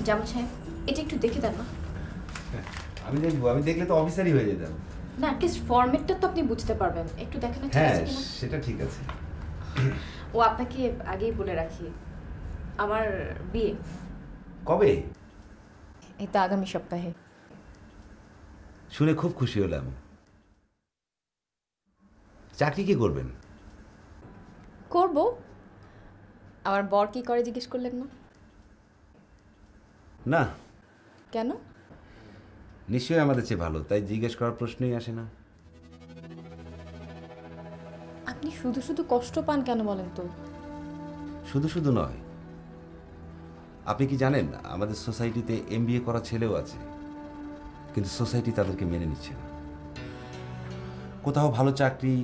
জামাল সাহেব, এটা একটু দেখে দেন না। আমি দেখবো, আমি দেখলে তো অফিসারই হয়ে যেতাম। না, অ্যাটলিস্ট ফরম্যাটটা তো আপনি বুঝতে পারবেন, একটু দেখেন না। ঠিক হ্যাঁ, আছে কিনা? সেটা ঠিক আছে। ও আপনাকে আগেই বলে রাখি, আমার বিয়ে। কবে? এই তো আগামী সপ্তাহে। শুনে খুব খুশি হলাম। চাকরি কি করবেন? করব। আমার বর কি করে জিজ্ঞেস করলেন না? না। কেন? নিশ্চয়ই আমাদের চেয়ে ভালো, তাই জিজ্ঞেস করার প্রশ্নই আসে না। আপনি শুধু শুধু কষ্ট পান কেন বলেন তো? শুধু শুধু নয়, আপনি কি জানেন আমাদের সোসাইটিতে এমবিএ করা ছেলেও আছে, কিন্তু সোসাইটি তাদেরকে মেনে নিচ্ছে না। কোথাও ভালো চাকরি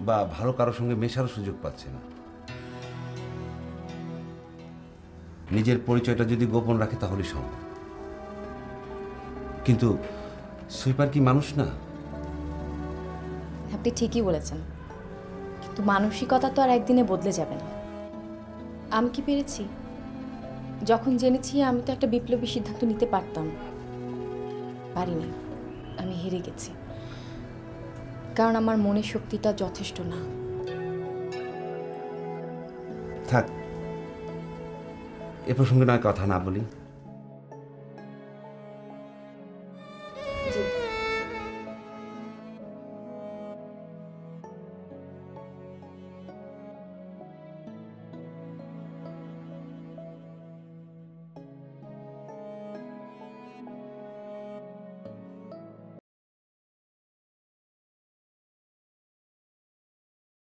বা ভালো কারোর সঙ্গে মেশারও সুযোগ পাচ্ছে না। নিজের পরিচয়টা যদি গোপন রাখে তাহলে সম্ভব, কিন্তু সুইপার কি মানুষ না? আপনি ঠিকই বলেছেন, কিন্তু মানসিকতা তো আর একদিনে বদলে যাবে না। আমি কি পেরেছি? যখন জেনেছি আমি তো একটা বিপ্লবী সিদ্ধান্ত নিতে পারতাম, পারিনি। আমি হেরে গেছি, কারণ আমার মনের শক্তিটা যথেষ্ট না। থাক, এ প্রসঙ্গে নয় কথা না বলি।